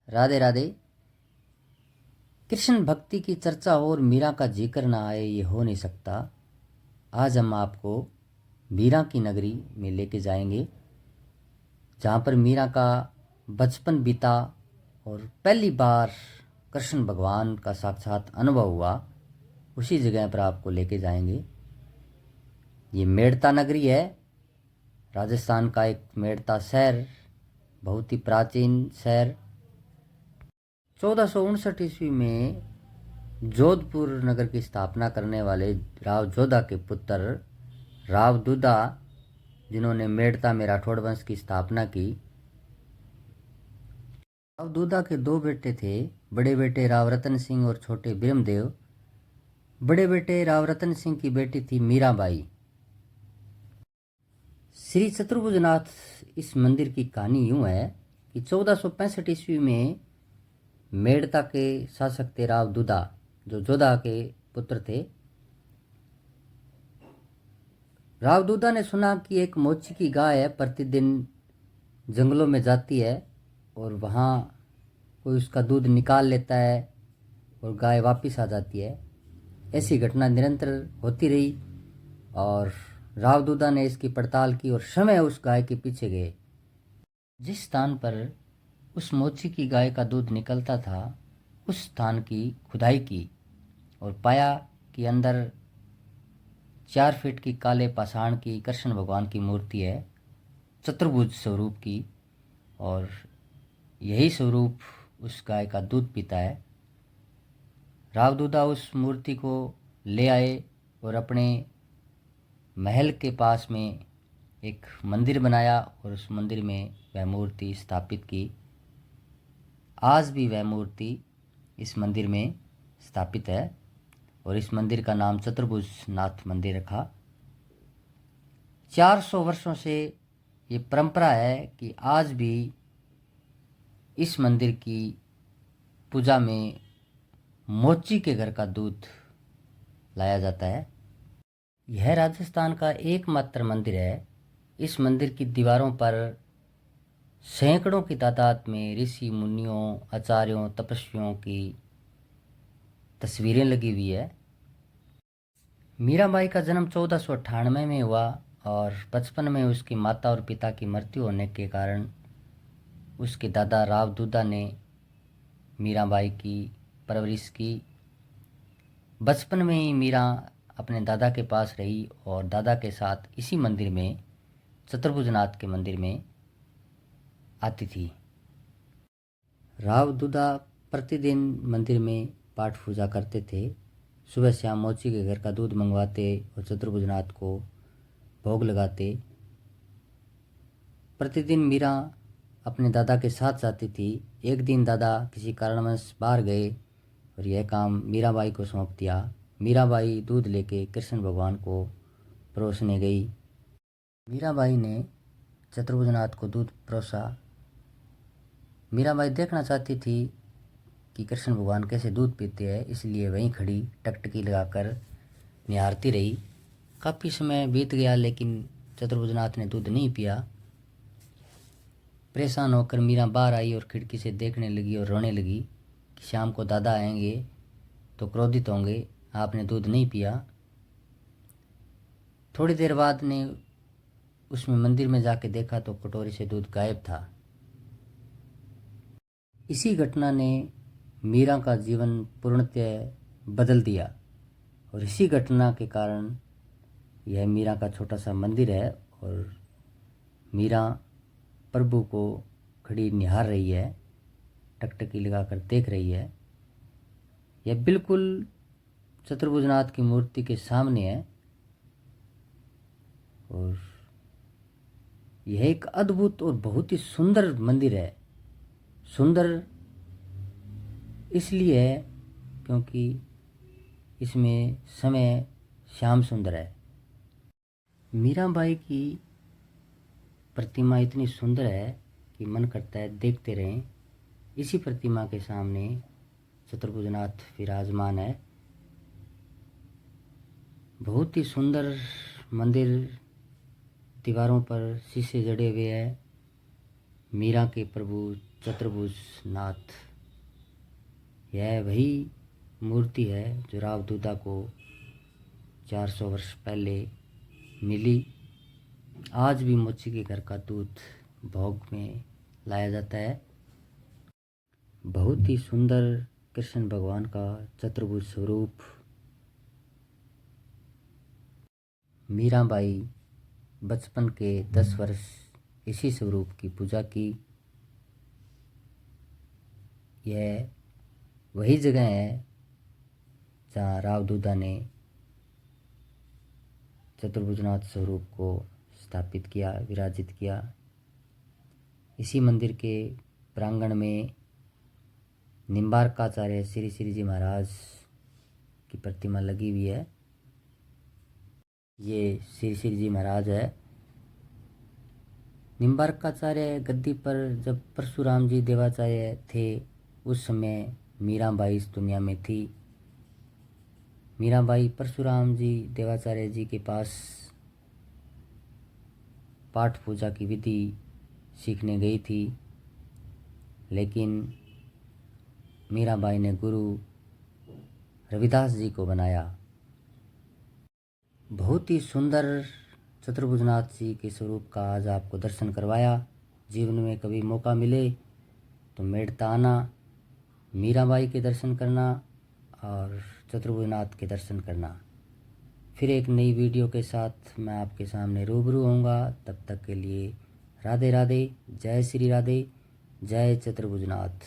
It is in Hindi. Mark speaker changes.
Speaker 1: राधे राधे। कृष्ण भक्ति की चर्चा हो और मीरा का जिक्र ना आए, ये हो नहीं सकता। आज हम आपको मीरा की नगरी में लेके जाएंगे, जहाँ पर मीरा का बचपन बीता और पहली बार कृष्ण भगवान का साक्षात अनुभव हुआ। उसी जगह पर आपको लेके जाएंगे। ये मेड़ता नगरी है, राजस्थान का एक मेड़ता शहर, बहुत ही प्राचीन शहर। 1459 ईस्वी में जोधपुर नगर की स्थापना करने वाले राव जोधा के पुत्र राव दुदा, जिन्होंने मेड़ता में राठौड़ वंश की स्थापना की। राव दुदा के दो बेटे थे, बड़े बेटे राव रतन सिंह और छोटे ब्रह्मदेव। बड़े बेटे राव रतन सिंह की बेटी थी मीराबाई। श्री चतुर्भुजनाथ इस मंदिर की कहानी यूं है कि 1465 ईस्वी में मेड़ता के शासक थे राव दुदा, जो जोधा के पुत्र थे। राव दुदा ने सुना कि एक मोची की गाय है, प्रतिदिन जंगलों में जाती है और वहाँ कोई उसका दूध निकाल लेता है और गाय वापस आ जाती है। ऐसी घटना निरंतर होती रही और राव दुदा ने इसकी पड़ताल की और समय उस गाय के पीछे गए। जिस स्थान पर उस मोची की गाय का दूध निकलता था, उस स्थान की खुदाई की और पाया कि अंदर 4 फीट की काले पाषाण की कृष्ण भगवान की मूर्ति है, चतुर्भुज स्वरूप की, और यही स्वरूप उस गाय का दूध पीता है। रावदूदा उस मूर्ति को ले आए और अपने महल के पास में एक मंदिर बनाया और उस मंदिर में वह मूर्ति स्थापित की। आज भी वह मूर्ति इस मंदिर में स्थापित है और इस मंदिर का नाम चतुर्भुज नाथ मंदिर रखा। 400 वर्षों से ये परंपरा है कि आज भी इस मंदिर की पूजा में मोची के घर का दूध लाया जाता है। यह राजस्थान का एकमात्र मंदिर है। इस मंदिर की दीवारों पर सैकड़ों की तादाद में ऋषि मुनियों, आचार्यों, तपस्वियों की तस्वीरें लगी हुई है। मीराबाई का जन्म 1498 में हुआ और बचपन में उसकी माता और पिता की मृत्यु होने के कारण उसके दादा राव दुदा ने मीराबाई की परवरिश की। बचपन में ही मीरा अपने दादा के पास रही और दादा के साथ इसी मंदिर में, चतुर्भुजनाथ के मंदिर में आती थी। राव दुदा प्रतिदिन मंदिर में पाठ पूजा करते थे। सुबह शाम मोची के घर का दूध मंगवाते और चतुर्भुजनाथ को भोग लगाते। प्रतिदिन मीरा अपने दादा के साथ जाती थी। एक दिन दादा किसी कारणवश बाहर गए और यह काम मीराबाई को सौंप दिया। मीराबाई दूध लेके कृष्ण भगवान को परोसने गई। मीराबाई ने चतुर्भुजनाथ को दूध परोसा। मीराबाई देखना चाहती थी कि कृष्ण भगवान कैसे दूध पीते हैं, इसलिए वहीं खड़ी टकटकी लगाकर निहारती रही। काफ़ी समय बीत गया लेकिन चतुर्भुजनाथ ने दूध नहीं पिया। परेशान होकर मीरा बाहर आई और खिड़की से देखने लगी और रोने लगी कि शाम को दादा आएंगे तो क्रोधित होंगे, आपने दूध नहीं पिया। थोड़ी देर बाद ने उसमें मंदिर में जाके देखा तो कटोरी से दूध गायब था। इसी घटना ने मीरा का जीवन पूर्णतः बदल दिया और इसी घटना के कारण यह मीरा का छोटा सा मंदिर है और मीरा प्रभु को खड़ी निहार रही है, टकटकी लगाकर देख रही है। यह बिल्कुल चतुर्भुजनाथ की मूर्ति के सामने है और यह एक अद्भुत और बहुत ही सुंदर मंदिर है। सुंदर इसलिए है क्योंकि इसमें समय श्याम सुंदर है। मीराबाई की प्रतिमा इतनी सुंदर है कि मन करता है देखते रहें। इसी प्रतिमा के सामने चतुर्भुजनाथ विराजमान है। बहुत ही सुंदर मंदिर, दीवारों पर शीशे जड़े हुए हैं। मीरा के प्रभु चतुर्भुजनाथ। यह वही मूर्ति है जो रावदूता को 400 वर्ष पहले मिली। आज भी मोची के घर का दूध भोग में लाया जाता है। बहुत ही सुंदर कृष्ण भगवान का चतुर्भुज स्वरूप। मीराबाई बचपन के 10 वर्ष इसी स्वरूप की पूजा की। यह वही जगह है जहाँ रावदूता ने चतुर्भुजनाथ स्वरूप को स्थापित किया, विराजित किया। इसी मंदिर के प्रांगण में निम्बारकाचार्य श्री श्री जी महाराज की प्रतिमा लगी हुई है। ये श्री श्री जी महाराज है। निम्बारकाचार्य गद्दी पर जब परशुराम जी देवाचार्य थे, उस समय मीराबाई इस दुनिया में थी। मीराबाई परशुराम जी देवाचार्य जी के पास पाठ पूजा की विधि सीखने गई थी, लेकिन मीराबाई ने गुरु रविदास जी को बनाया। बहुत ही सुंदर चतुर्भुजनाथ जी के स्वरूप का आज आपको दर्शन करवाया। जीवन में कभी मौका मिले तो मेड़ता आना, मीराबाई के दर्शन करना और चतुर्भुजनाथ के दर्शन करना। फिर एक नई वीडियो के साथ मैं आपके सामने रूबरू होऊंगा। तब तक के लिए राधे राधे, जय श्री राधे, जय चतुर्भुजनाथ।